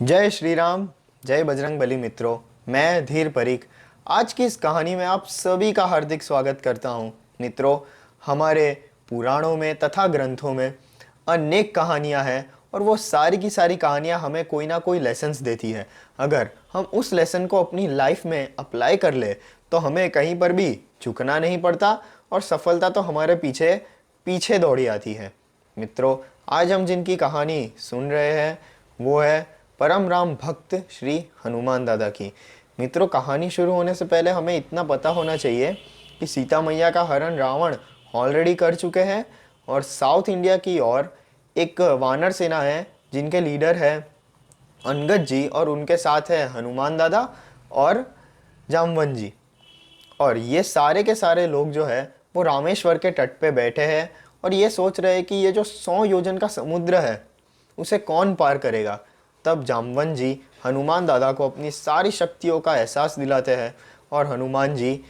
जय श्री राम। जय बजरंग बली। मित्रों, मैं धीर परीख आज की इस कहानी में आप सभी का हार्दिक स्वागत करता हूँ। मित्रों, हमारे पुराणों में तथा ग्रंथों में अनेक कहानियाँ हैं और वो सारी की सारी कहानियाँ हमें कोई ना कोई लेसन्स देती है। अगर हम उस लेसन को अपनी लाइफ में अप्लाई कर ले तो हमें कहीं पर भी झुकना नहीं पड़ता और सफलता तो हमारे पीछे पीछे दौड़ी आती है। मित्रों, आज हम जिनकी कहानी सुन रहे हैं वो है परम राम भक्त श्री हनुमान दादा की। मित्रों, कहानी शुरू होने से पहले हमें इतना पता होना चाहिए कि सीता मैया का हरण रावण ऑलरेडी कर चुके हैं और साउथ इंडिया की ओर एक वानर सेना है जिनके लीडर है अंगद जी और उनके साथ है हनुमान दादा और जामवन जी। और ये सारे के सारे लोग जो है वो रामेश्वर के तट पे बैठे हैं और ये सोच रहे हैं कि ये जो 100 योजन का समुद्र है उसे कौन पार करेगा। तब जामवन जी हनुमान दादा को अपनी सारी शक्तियों का एहसास दिलाते हैं और हनुमान जी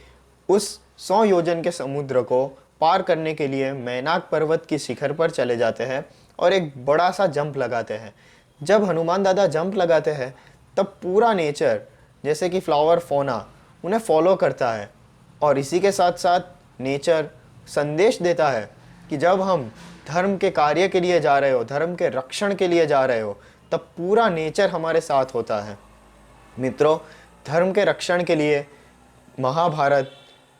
उस 100 योजन के समुद्र को पार करने के लिए मैनाक पर्वत की शिखर पर चले जाते हैं और एक बड़ा सा जंप लगाते हैं। जब हनुमान दादा जंप लगाते हैं तब पूरा नेचर जैसे कि फ्लावर फोना उन्हें फॉलो करता है और इसी के साथ साथ नेचर संदेश देता है कि जब हम धर्म के कार्य के लिए जा रहे हो, धर्म के रक्षण के लिए जा रहे हो, तब पूरा नेचर हमारे साथ होता है। मित्रों, धर्म के रक्षण के लिए महाभारत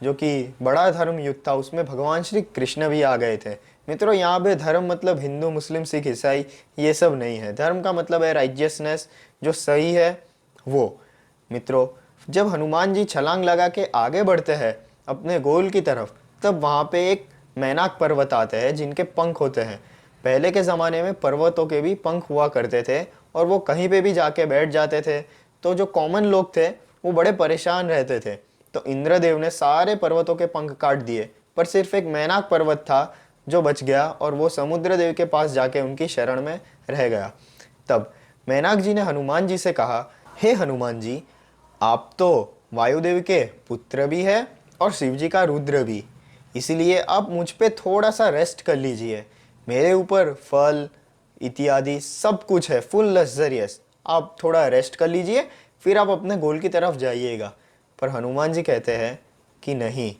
जो कि बड़ा धर्म युद्ध था उसमें भगवान श्री कृष्ण भी आ गए थे। मित्रों, यहाँ पे धर्म मतलब हिंदू मुस्लिम सिख ईसाई ये सब नहीं है। धर्म का मतलब है राइजियसनेस, जो सही है वो। मित्रों, जब हनुमान जी छलांग लगा के आगे बढ़ते हैं अपने गोल की तरफ, तब वहाँ पे एक मैनाक पर्वत आते हैं जिनके पंख होते हैं। पहले के ज़माने में पर्वतों के भी पंख हुआ करते थे और वो कहीं पे भी जाके बैठ जाते थे, तो जो कॉमन लोग थे वो बड़े परेशान रहते थे। तो इंद्रदेव ने सारे पर्वतों के पंख काट दिए, पर सिर्फ एक मैनाक पर्वत था जो बच गया और वो समुद्र देव के पास जाके उनकी शरण में रह गया। तब मैनाक जी ने हनुमान जी से कहा, हे हनुमान जी, आप तो वायुदेव के पुत्र भी है और शिव जी का रुद्र भी, इसीलिए आप मुझ पे थोड़ा सा रेस्ट कर लीजिए। मेरे ऊपर फल इत्यादि सब कुछ है, फुल लग्जरियस। आप थोड़ा रेस्ट कर लीजिए, फिर आप अपने गोल की तरफ जाइएगा। पर हनुमान जी कहते हैं कि नहीं,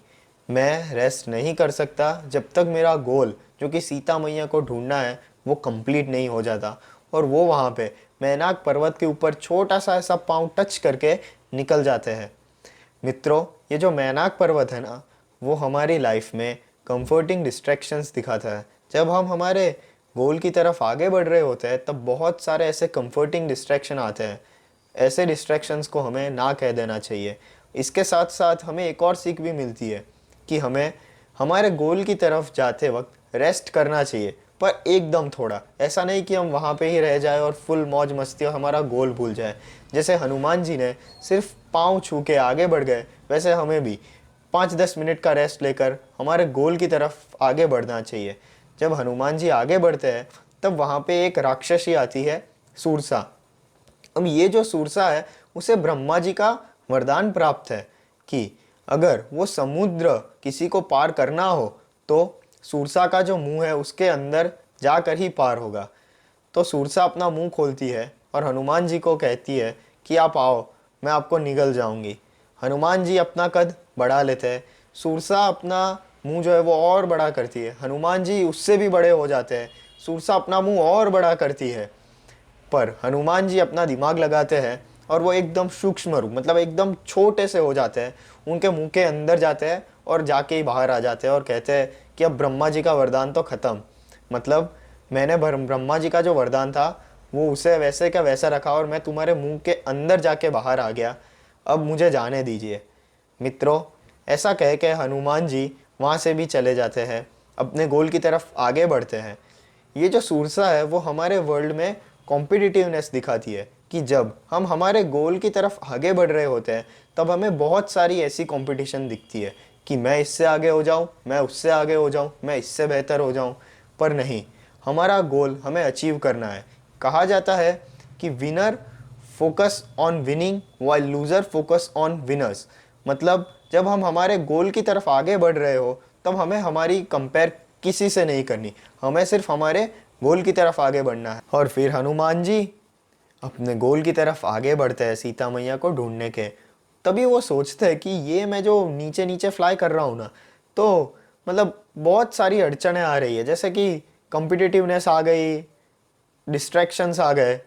मैं रेस्ट नहीं कर सकता जब तक मेरा गोल जो कि सीता मैया को ढूंढना है वो कंप्लीट नहीं हो जाता। और वो वहाँ पे मैनाक पर्वत के ऊपर छोटा सा ऐसा पाँव टच करके निकल जाते हैं। मित्रों, ये जो मैनाक पर्वत है ना, वो हमारी लाइफ में कंफर्टिंग डिस्ट्रैक्शंस दिखाता है। जब हम हमारे गोल की तरफ आगे बढ़ रहे होते हैं तब बहुत सारे ऐसे कंफर्टिंग डिस्ट्रैक्शन आते हैं। ऐसे डिस्ट्रैक्शंस को हमें ना कह देना चाहिए। इसके साथ साथ हमें एक और सीख भी मिलती है कि हमें हमारे गोल की तरफ जाते वक्त रेस्ट करना चाहिए, पर एकदम थोड़ा। ऐसा नहीं कि हम वहाँ पे ही रह जाए और फुल मौज मस्ती और हमारा गोल भूल जाए। जैसे हनुमान जी ने सिर्फ पाँव छू के आगे बढ़ गए, वैसे हमें भी 5-10 मिनट का रेस्ट लेकर हमारे गोल की तरफ आगे बढ़ना चाहिए। जब हनुमान जी आगे बढ़ते हैं तब वहाँ पे एक राक्षसी आती है, सूरसा। अब ये जो सूरसा है उसे ब्रह्मा जी का वरदान प्राप्त है कि अगर वो समुद्र किसी को पार करना हो तो सूरसा का जो मुंह है उसके अंदर जाकर ही पार होगा। तो सूरसा अपना मुंह खोलती है और हनुमान जी को कहती है कि आप आओ, मैं आपको निगल जाऊंगी। हनुमान जी अपना कद बढ़ा लेते हैं, सूरसा अपना मुंह जो है वो और बड़ा करती है, हनुमान जी उससे भी बड़े हो जाते हैं, सूरसा अपना मुंह और बड़ा करती है। पर हनुमान जी अपना दिमाग लगाते हैं और वो एकदम सूक्ष्म रूप मतलब एकदम छोटे से हो जाते हैं, उनके मुंह के अंदर जाते हैं और जाके ही बाहर आ जाते हैं और कहते हैं कि अब ब्रह्मा जी का वरदान तो ख़त्म। मतलब मैंने ब्रह्मा जी का जो वरदान था वो उसे वैसे का वैसा रखा और मैं तुम्हारे मुंह के अंदर जाके बाहर आ गया, अब मुझे जाने दीजिए। मित्रों, ऐसा कह के हनुमान जी वहाँ से भी चले जाते हैं, अपने गोल की तरफ आगे बढ़ते हैं। ये जो सूरसा है वो हमारे वर्ल्ड में कॉम्पिटिटिवनेस दिखाती है कि जब हम हमारे गोल की तरफ आगे बढ़ रहे होते हैं तब हमें बहुत सारी ऐसी कंपटीशन दिखती है कि मैं इससे आगे हो जाऊं, मैं उससे आगे हो जाऊं, मैं इससे बेहतर हो जाऊं। पर नहीं, हमारा गोल हमें अचीव करना है। कहा जाता है कि winner focus on winning while loser focus on winners. मतलब जब हम हमारे गोल की तरफ आगे बढ़ रहे हो तब हमें हमारी कंपेयर किसी से नहीं करनी, हमें सिर्फ हमारे गोल की तरफ आगे बढ़ना है। और फिर हनुमान जी अपने गोल की तरफ आगे बढ़ते हैं सीता मैया को ढूंढने के, तभी वो सोचते हैं कि ये मैं जो नीचे नीचे फ्लाई कर रहा हूँ ना, तो मतलब बहुत सारी अड़चनें आ रही है, जैसे कि कॉम्पिटिटिवनेस आ गई, डिस्ट्रैक्शंस आ गए।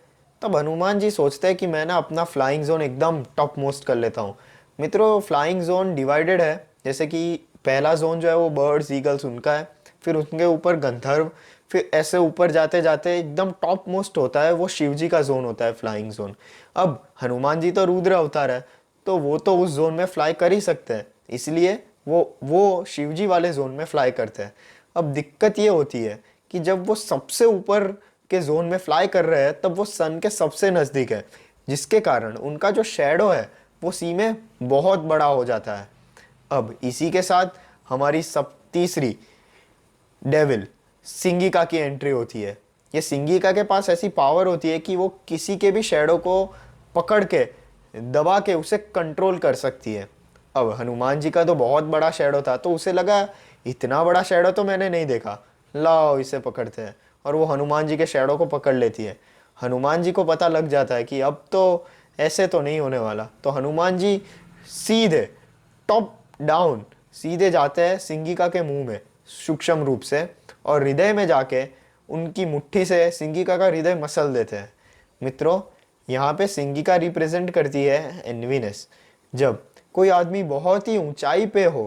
तब हनुमान जी सोचते हैं कि मैं ना अपना फ्लाइंग जोन एकदम टॉप मोस्ट कर लेता हूँ। मित्रों, फ्लाइंग जोन डिवाइडेड है, जैसे कि पहला जोन जो है वो बर्ड्स ईगल्स उनका है, फिर उनके ऊपर गंधर्व, फिर ऐसे ऊपर जाते जाते एकदम टॉप मोस्ट होता है वो शिव जी का जोन होता है, फ्लाइंग जोन। अब हनुमान जी तो रुद्र अवतार है, तो वो तो उस जोन में फ्लाई कर ही सकते हैं, इसलिए वो शिव जी वाले जोन में फ्लाई करते हैं। अब दिक्कत ये होती है कि जब वो सबसे ऊपर के जोन में फ्लाई कर रहे हैं तब वो सन के सबसे नज़दीक है, जिसके कारण उनका जो शेडो है वो सी में बहुत बड़ा हो जाता है। अब इसी के साथ हमारी सब तीसरी डेविल सिंगिका की एंट्री होती है। ये सिंगिका के पास ऐसी पावर होती है कि वो किसी के भी शेडो को पकड़ के दबा के उसे कंट्रोल कर सकती है। अब हनुमान जी का तो बहुत बड़ा शेडो था, तो उसे लगा इतना बड़ा शेडो तो मैंने नहीं देखा, लाओ इसे पकड़ते हैं, और वो हनुमान जी के शेडो को पकड़ लेती है। हनुमान जी को पता लग जाता है कि अब तो ऐसे तो नहीं होने वाला, तो हनुमान जी सीधे टॉप डाउन सीधे जाते हैं सिंगिका के मुंह में सूक्ष्म रूप से, और हृदय में जाके उनकी मुट्ठी से सिंगिका का हृदय मसल देते हैं। मित्रों, यहाँ पे सिंगिका रिप्रेजेंट करती है एनवीनेस। जब कोई आदमी बहुत ही ऊंचाई पे हो,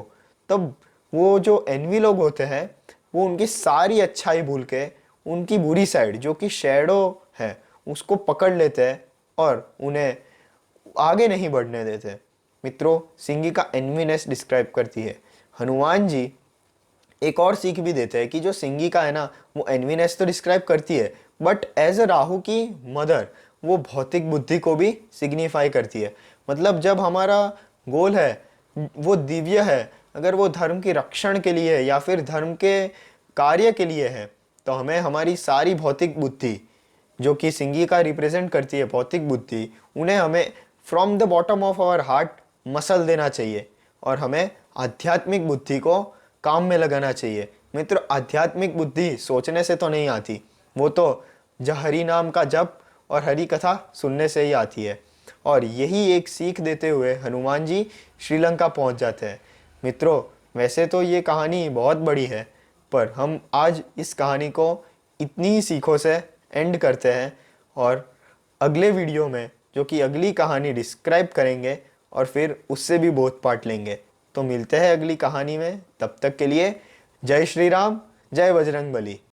तब वो जो एनवी लोग होते हैं वो उनकी सारी अच्छाई भूल के उनकी बुरी साइड जो कि शैडो है उसको पकड़ लेते हैं और उन्हें आगे नहीं बढ़ने देते। मित्रों, सिंगिका एनवीनेस डिस्क्राइब करती है। हनुमान जी एक और सीख भी देते हैं कि जो सिंगिका है ना, वो एनवीनेस तो डिस्क्राइब करती है, बट एज अ राहु की मदर वो भौतिक बुद्धि को भी सिग्निफाई करती है। मतलब जब हमारा गोल है वो दिव्य है, अगर वो धर्म की रक्षण के लिए या फिर धर्म के कार्य के लिए है, तो हमें हमारी सारी भौतिक बुद्धि जो कि सिंगिका रिप्रेजेंट करती है, भौतिक बुद्धि, उन्हें हमें from the bottom of our heart मसल देना चाहिए और हमें आध्यात्मिक बुद्धि को काम में लगाना चाहिए। मित्र, आध्यात्मिक बुद्धि सोचने से तो नहीं आती, वो तो हरि नाम का जप और हरि कथा सुनने से ही आती है। और यही एक सीख देते हुए हनुमान जी श्रीलंका पहुंच जाते हैं। मित्रों, वैसे तो ये कहानी बहुत बड़ी है, पर हम आज इस कहानी को इतनी ही सीखों से एंड करते हैं, और अगले वीडियो में जो कि अगली कहानी डिस्क्राइब करेंगे और फिर उससे भी बोध पाठ लेंगे। तो मिलते हैं अगली कहानी में, तब तक के लिए जय श्री राम, जय बजरंग बली।